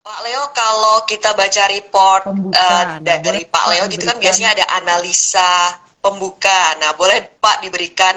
Pak Leo, kalau kita baca report Pembuka. Nah, boleh dari Pak Pak Leo gitu kan biasanya ada analisa pembuka. Nah, boleh Pak diberikan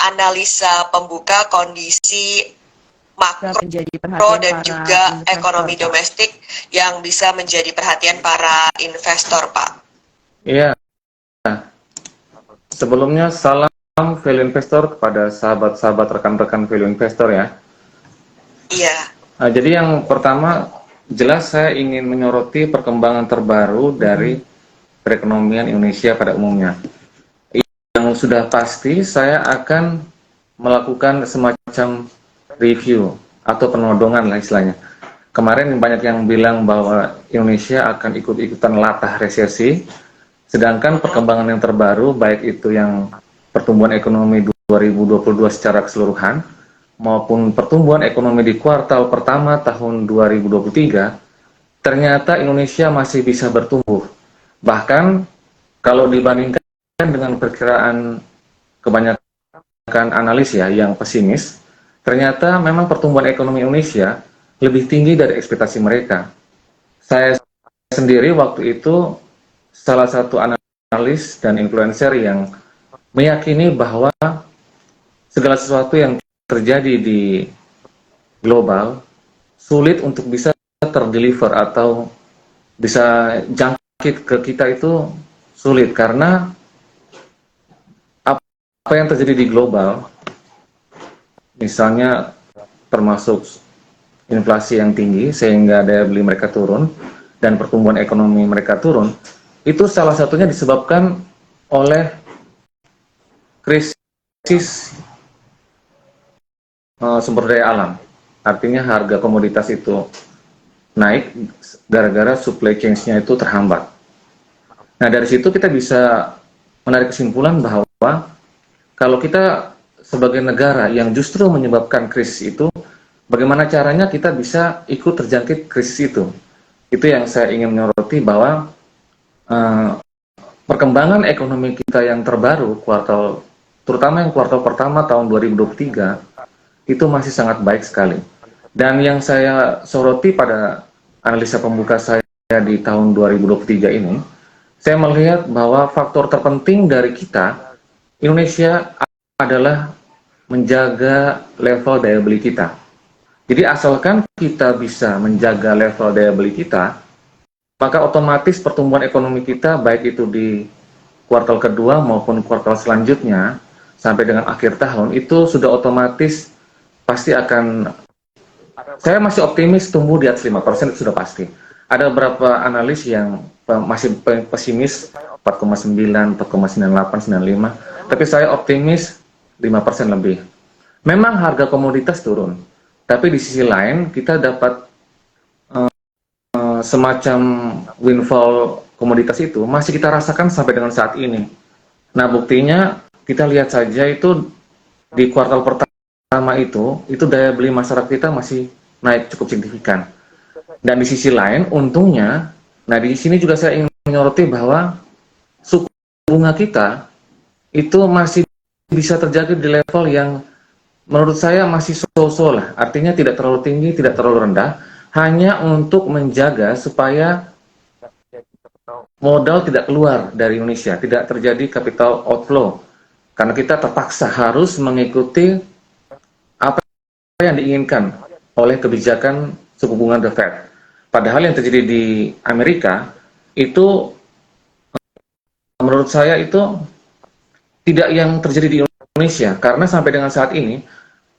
analisa pembuka kondisi makro menjadi perhatian dan para juga investor, ekonomi Pak. domestik yang bisa menjadi perhatian para investor, Pak. Iya, sebelumnya salam value investor kepada sahabat-sahabat rekan-rekan value investor ya. Iya. Jadi yang pertama, jelas saya ingin menyoroti perkembangan terbaru dari perekonomian Indonesia pada umumnya. Yang sudah pasti saya akan melakukan semacam review atau penodongan lah istilahnya. Kemarin banyak yang bilang bahwa Indonesia akan ikut-ikutan latah resesi, sedangkan perkembangan yang terbaru, baik itu yang pertumbuhan ekonomi 2022 secara keseluruhan, maupun pertumbuhan ekonomi di kuartal pertama tahun 2023, ternyata Indonesia masih bisa bertumbuh. Bahkan kalau dibandingkan dengan perkiraan kebanyakan analis ya yang pesimis, ternyata memang pertumbuhan ekonomi Indonesia lebih tinggi dari ekspektasi mereka. Saya sendiri waktu itu salah satu analis dan influencer yang meyakini bahwa segala sesuatu yang terjadi di global sulit untuk bisa terdeliver atau bisa jangkit ke kita itu sulit karena apa yang terjadi di global, misalnya termasuk inflasi yang tinggi sehingga daya beli mereka turun dan pertumbuhan ekonomi mereka turun, itu salah satunya disebabkan oleh krisis sumber daya alam. Artinya harga komoditas itu naik gara-gara supply chain-nya itu terhambat. Nah, dari situ kita bisa menarik kesimpulan bahwa kalau kita sebagai negara yang justru menyebabkan krisis itu, bagaimana caranya kita bisa ikut terjangkit krisis itu. Itu yang saya ingin menyoroti bahwa perkembangan ekonomi kita yang terbaru, terutama yang kuartal pertama tahun 2023, itu masih sangat baik sekali. Dan yang saya soroti pada analisa pembuka saya di tahun 2023 ini, saya melihat bahwa faktor terpenting dari kita, Indonesia, adalah menjaga level daya beli kita. Jadi asalkan kita bisa menjaga level daya beli kita, maka otomatis pertumbuhan ekonomi kita, baik itu di kuartal kedua maupun kuartal selanjutnya, sampai dengan akhir tahun, itu sudah otomatis pasti akan, saya masih optimis tumbuh di atas 5%, itu sudah pasti. Ada beberapa analis yang masih pesimis 4,9, 4,98, 95, tapi saya optimis 5% lebih. Memang harga komoditas turun, tapi di sisi lain kita dapat semacam windfall komoditas itu masih kita rasakan sampai dengan saat ini. Nah, buktinya kita lihat saja itu di kuartal pertama itu daya beli masyarakat kita masih naik cukup signifikan. Dan di sisi lain, untungnya, nah di sini juga saya ingin menyoroti bahwa suku bunga kita itu masih bisa terjaga di level yang menurut saya masih so-so lah. Artinya tidak terlalu tinggi, tidak terlalu rendah, hanya untuk menjaga supaya modal tidak keluar dari Indonesia, tidak terjadi capital outflow. Karena kita terpaksa harus mengikuti apa yang diinginkan oleh kebijakan suku bunga The Fed. Padahal yang terjadi di Amerika itu menurut saya itu tidak yang terjadi di Indonesia, karena sampai dengan saat ini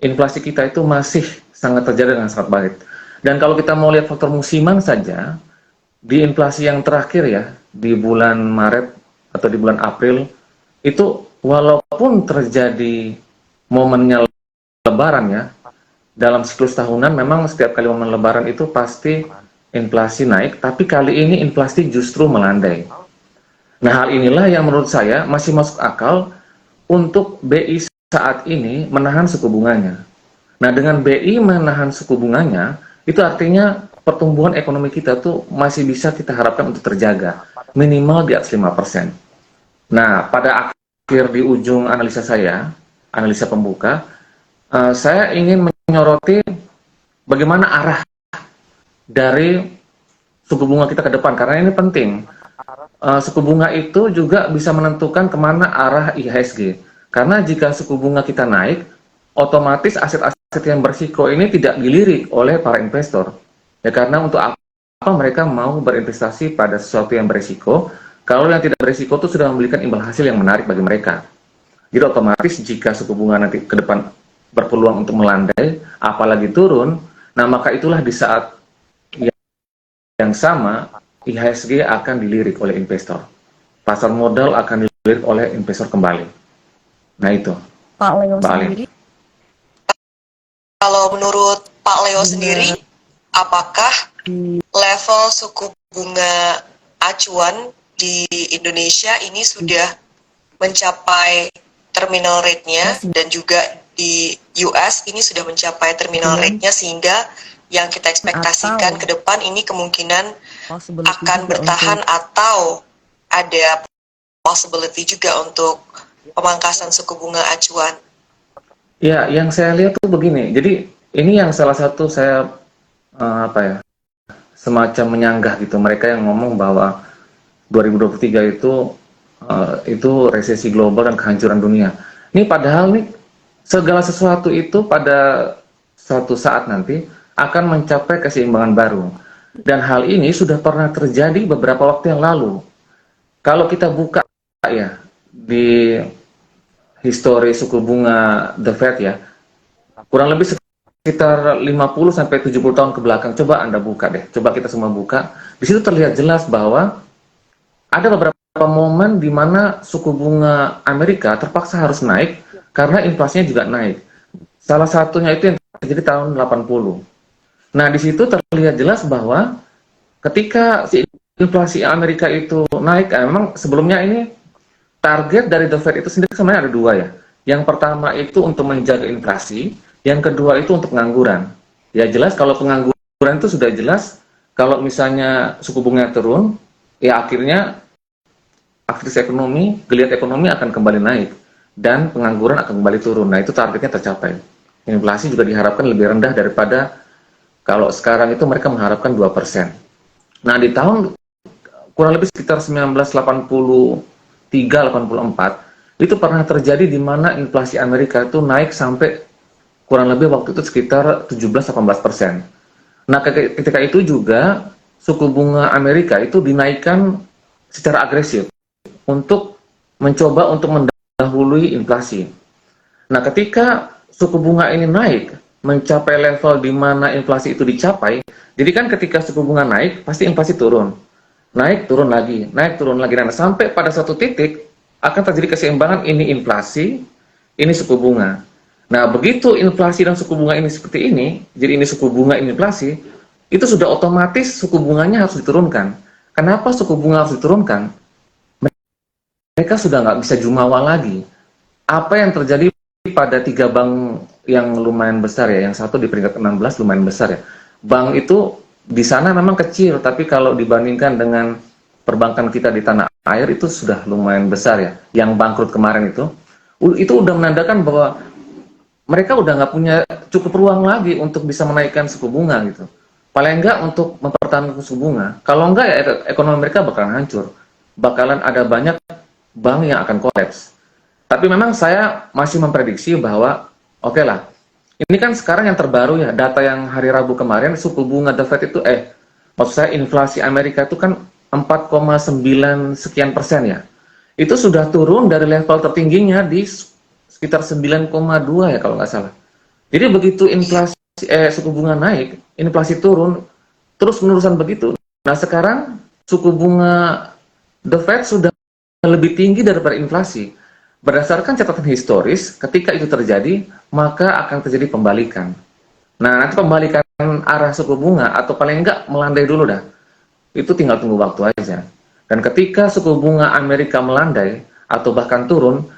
inflasi kita itu masih sangat terjaga dengan sangat baik. Dan kalau kita mau lihat faktor musiman saja, di inflasi yang terakhir ya, di bulan Maret atau di bulan April, itu walaupun terjadi momennya lebaran ya, dalam siklus tahunan memang setiap kali momen lebaran itu pasti inflasi naik, tapi kali ini inflasi justru melandai. Nah, hal inilah yang menurut saya masih masuk akal untuk BI saat ini menahan suku bunganya. Nah, dengan BI menahan suku bunganya, itu artinya pertumbuhan ekonomi kita tuh masih bisa kita harapkan untuk terjaga, minimal di atas 5%. Nah, pada akhir di ujung analisa saya, analisa pembuka, saya ingin menyoroti bagaimana arah dari suku bunga kita ke depan, karena ini penting. Suku bunga itu juga bisa menentukan kemana arah IHSG. Karena jika suku bunga kita naik, otomatis aset-aset yang berisiko ini tidak dilirik oleh para investor. Ya, karena untuk apa mereka mau berinvestasi pada sesuatu yang berisiko, kalau yang tidak berisiko itu sudah memberikan imbal hasil yang menarik bagi mereka. Jadi otomatis jika suku bunga nanti ke depan berpeluang untuk melandai, apalagi turun, nah maka itulah di saat yang sama IHSG akan dilirik oleh investor. Pasar modal akan dilirik oleh investor kembali. Nah itu, Pak Leo Mbak Alim. sendiri, Kalau menurut Pak Leo sendiri, apakah level suku bunga acuan di Indonesia ini sudah mencapai terminal rate-nya, dan juga di US ini sudah mencapai terminal rate-nya, sehingga yang kita ekspektasikan ke depan ini kemungkinan akan bertahan atau ada possibility juga untuk pemangkasan suku bunga acuan? Ya, yang saya lihat tuh begini. Jadi ini yang salah satu saya semacam menyanggah gitu. Mereka yang ngomong bahwa 2023 itu resesi global dan kehancuran dunia. Ini padahal nih segala sesuatu itu pada suatu saat nanti akan mencapai keseimbangan baru. Dan hal ini sudah pernah terjadi beberapa waktu yang lalu. Kalau kita buka ya di histori suku bunga The Fed ya, kurang lebih sekitar 50-70 tahun ke belakang. Coba Anda buka deh, coba kita semua buka. Di situ terlihat jelas bahwa ada beberapa momen di mana suku bunga Amerika terpaksa harus naik karena inflasinya juga naik. Salah satunya itu yang terjadi tahun 80. Nah, di situ terlihat jelas bahwa ketika si inflasi Amerika itu naik, memang sebelumnya ini target dari The Fed itu sendiri sebenarnya ada dua ya. Yang pertama itu untuk menjaga inflasi, yang kedua itu untuk pengangguran. Ya jelas kalau pengangguran itu sudah jelas, kalau misalnya suku bunga turun, ya akhirnya aktivitas ekonomi, geliat ekonomi akan kembali naik, dan pengangguran akan kembali turun. Nah itu targetnya tercapai. Inflasi juga diharapkan lebih rendah daripada kalau sekarang itu mereka mengharapkan 2%. Nah di tahun kurang lebih sekitar 1983-84 itu pernah terjadi di mana inflasi Amerika itu naik sampai kurang lebih waktu itu sekitar 17-18%. Nah ketika itu juga suku bunga Amerika itu dinaikkan secara agresif untuk mencoba untuk mendahului inflasi. Nah ketika suku bunga ini naik mencapai level di mana inflasi itu dicapai, jadi kan ketika suku bunga naik pasti inflasi turun. Naik, turun lagi, naik, turun lagi. Nah, sampai pada satu titik akan terjadi keseimbangan, ini inflasi, ini suku bunga. Nah, begitu inflasi dan suku bunga ini seperti ini, jadi ini suku bunga, ini inflasi, itu sudah otomatis suku bunganya harus diturunkan. Kenapa suku bunga harus diturunkan? Mereka sudah nggak bisa jumawa lagi. Apa yang terjadi pada 3 bank yang lumayan besar ya, yang satu di peringkat 16 lumayan besar ya. Bank itu di sana memang kecil, tapi kalau dibandingkan dengan perbankan kita di tanah air itu sudah lumayan besar ya. Yang bangkrut kemarin itu udah menandakan bahwa mereka udah nggak punya cukup ruang lagi untuk bisa menaikkan suku bunga gitu. Paling enggak untuk mempertahankan suku bunga. Kalau enggak ya ekonomi mereka bakalan hancur. Bakalan ada banyak bank yang akan kolaps. Tapi memang saya masih memprediksi bahwa oke lah, ini kan sekarang yang terbaru ya, data yang hari Rabu kemarin, suku bunga The Fed itu, maksud saya inflasi Amerika itu kan 4,9 sekian persen ya. Itu sudah turun dari level tertingginya di sekitar 9,2 ya kalau nggak salah. Jadi begitu inflasi suku bunga naik, inflasi turun, terus menerusan begitu. Nah sekarang suku bunga The Fed sudah lebih tinggi daripada inflasi. Berdasarkan catatan historis, ketika itu terjadi, maka akan terjadi pembalikan. Nah, nanti pembalikan arah suku bunga, atau paling enggak melandai dulu dah. Itu tinggal tunggu waktu aja. Dan ketika suku bunga Amerika melandai, atau bahkan turun,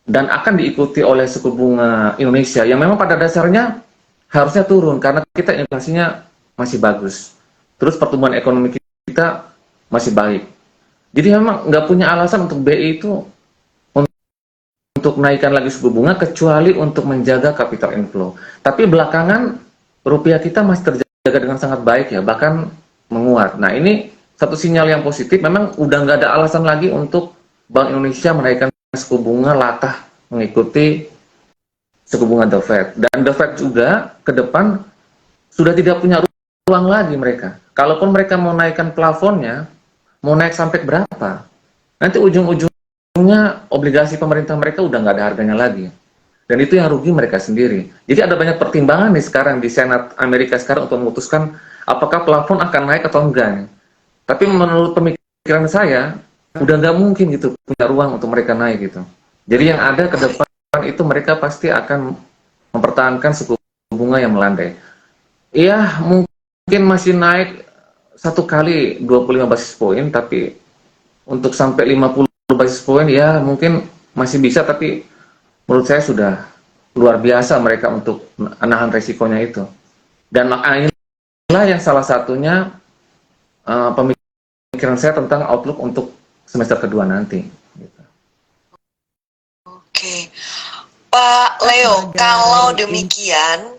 dan akan diikuti oleh suku bunga Indonesia, yang memang pada dasarnya harusnya turun, karena kita inflasinya masih bagus. Terus pertumbuhan ekonomi kita masih baik. Jadi memang nggak punya alasan untuk BI itu untuk naikkan lagi suku bunga kecuali untuk menjaga capital inflow. Tapi belakangan rupiah kita masih terjadi dijaga dengan sangat baik ya, bahkan menguat. Nah ini satu sinyal yang positif, memang udah nggak ada alasan lagi untuk Bank Indonesia menaikkan suku bunga latah mengikuti suku bunga The Fed. Dan The Fed juga ke depan sudah tidak punya ruang lagi mereka. Kalaupun mereka mau naikkan plafonnya, mau naik sampai berapa, nanti ujung-ujungnya obligasi pemerintah mereka udah nggak ada harganya lagi. Dan itu yang rugi mereka sendiri. Jadi ada banyak pertimbangan nih sekarang di Senat Amerika sekarang untuk memutuskan apakah plafon akan naik atau enggak. Tapi menurut pemikiran saya, udah nggak mungkin gitu punya ruang untuk mereka naik gitu. Jadi yang ada ke depan itu mereka pasti akan mempertahankan suku bunga yang melandai. Iya, mungkin masih naik satu kali 25 basis poin, tapi untuk sampai 50 basis poin ya mungkin masih bisa, tapi menurut saya sudah luar biasa mereka untuk menahan resikonya itu. Dan inilah yang salah satunya pemikiran saya tentang outlook untuk semester kedua nanti. Oke, Pak Leo, kalau demikian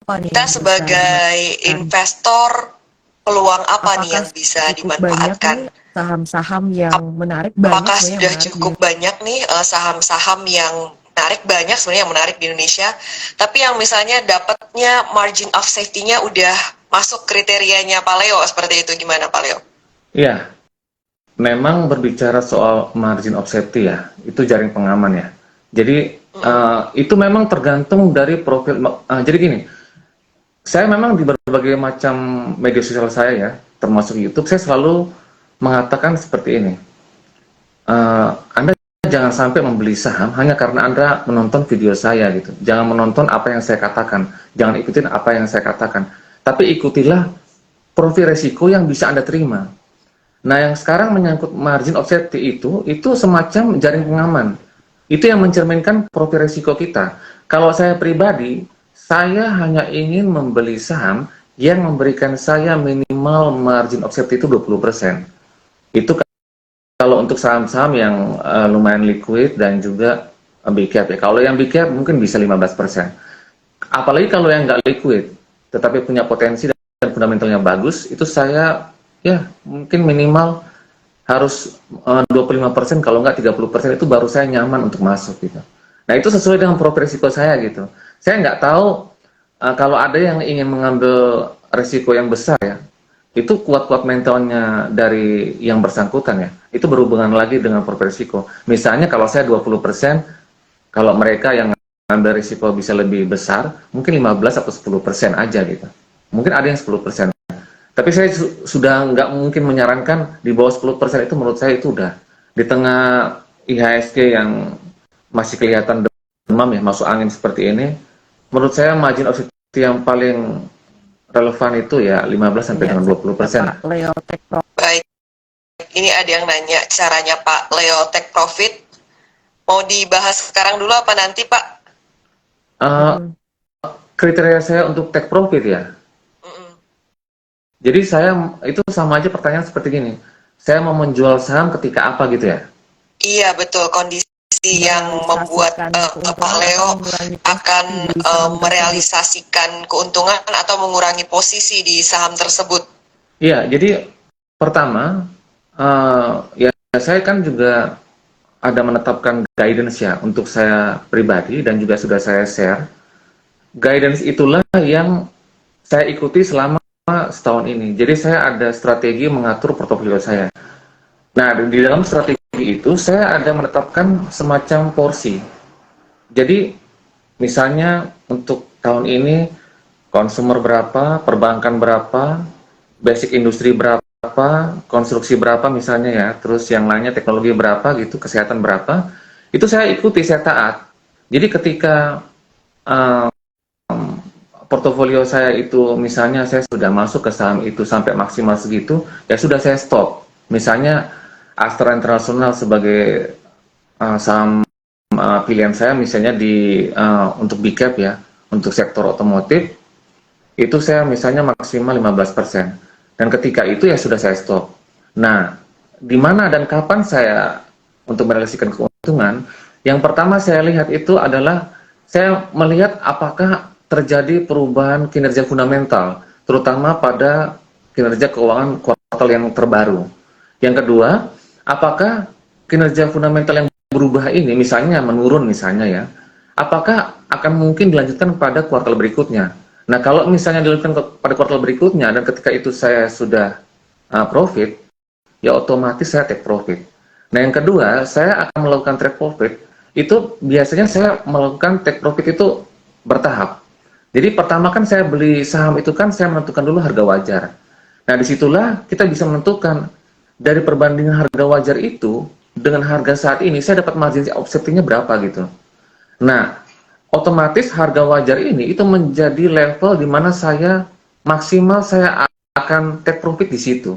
kita sebagai investor peluang apa nih yang bisa dimanfaatkan? Saham-saham yang menarik banyak. Apakah sudah cukup banyak nih saham-saham yang menarik, banyak sebenarnya yang menarik di Indonesia, tapi yang misalnya dapatnya margin of safety-nya udah masuk kriterianya Pak Leo seperti itu, gimana Pak Leo? Iya, memang berbicara soal margin of safety ya, itu jaring pengaman ya. Jadi itu memang tergantung dari profil. Jadi gini, saya memang di berbagai macam media sosial saya ya, termasuk YouTube, saya selalu mengatakan seperti ini. Anda jangan sampai membeli saham hanya karena Anda menonton video saya gitu. Jangan menonton apa yang saya katakan, jangan ikutin apa yang saya katakan. Tapi ikutilah profil resiko yang bisa Anda terima. Nah, yang sekarang menyangkut margin of safety itu semacam jaring pengaman. Itu yang mencerminkan profil resiko kita. Kalau saya pribadi, saya hanya ingin membeli saham yang memberikan saya minimal margin of safety itu 20%. Itu kalau untuk saham-saham yang lumayan liquid dan juga big cap ya. Kalau yang big cap mungkin bisa 15%. Apalagi kalau yang nggak liquid, tetapi punya potensi dan fundamentalnya bagus, itu saya ya mungkin minimal harus 25%, kalau nggak 30% itu baru saya nyaman untuk masuk gitu. Nah itu sesuai dengan profil risiko saya gitu. Saya nggak tahu kalau ada yang ingin mengambil risiko yang besar ya, itu kuat-kuat mentalnya dari yang bersangkutan ya. Itu berhubungan lagi dengan profil risiko. Misalnya kalau saya 20%, kalau mereka yang ngambil risiko bisa lebih besar, mungkin 15 atau 10% aja gitu. Mungkin ada yang 10%. Tapi saya sudah nggak mungkin menyarankan di bawah 10% itu, menurut saya itu udah di tengah IHSG yang masih kelihatan demam ya, masuk angin seperti ini. Menurut saya margin of safety yang paling relevan itu ya 15 sampai dengan 20%. Pak Leo Take Profit. Baik, ini ada yang nanya caranya Pak Leo Take Profit. Mau dibahas sekarang dulu apa nanti Pak? Kriteria saya untuk take profit ya. Jadi saya itu sama aja pertanyaan seperti gini. Saya mau menjual saham ketika apa gitu ya? Iya betul, kondisi yang membuat Pak Leo akan merealisasikan keuntungan atau mengurangi posisi di saham tersebut. Iya, jadi pertama ya saya kan juga ada menetapkan guidance ya untuk saya pribadi dan juga sudah saya share. Guidance itulah yang saya ikuti selama setahun ini. Jadi saya ada strategi mengatur portofolio saya. Nah, di dalam strategi itu saya ada menetapkan semacam porsi. Jadi misalnya untuk tahun ini consumer berapa, perbankan berapa, basic industri berapa, konstruksi berapa misalnya ya, terus yang lainnya teknologi berapa gitu, kesehatan berapa, itu saya ikuti, saya taat. Jadi ketika portofolio saya itu misalnya saya sudah masuk ke saham itu sampai maksimal segitu, ya sudah saya stop. Misalnya Astra International sebagai saham pilihan saya misalnya di untuk big cap ya, untuk sektor otomotif itu saya misalnya maksimal 15%. Dan ketika itu ya sudah saya stop. Nah, di mana dan kapan saya untuk merealisasikan keuntungan? Yang pertama saya lihat itu adalah saya melihat apakah terjadi perubahan kinerja fundamental, terutama pada kinerja keuangan kuartal yang terbaru. Yang kedua, apakah kinerja fundamental yang berubah ini, misalnya menurun misalnya ya, apakah akan mungkin dilanjutkan pada kuartal berikutnya? Nah, kalau misalnya dilanjutkan pada kuartal berikutnya dan ketika itu saya sudah profit, ya otomatis saya take profit. Nah, yang kedua, saya akan melakukan take profit, itu biasanya saya melakukan take profit itu bertahap. Jadi pertama kan saya beli saham itu kan saya menentukan dulu harga wajar. Nah, disitulah kita bisa menentukan dari perbandingan harga wajar itu dengan harga saat ini saya dapat margin offsettingnya berapa gitu. Nah, otomatis harga wajar ini itu menjadi level di mana saya maksimal saya akan take profit di situ.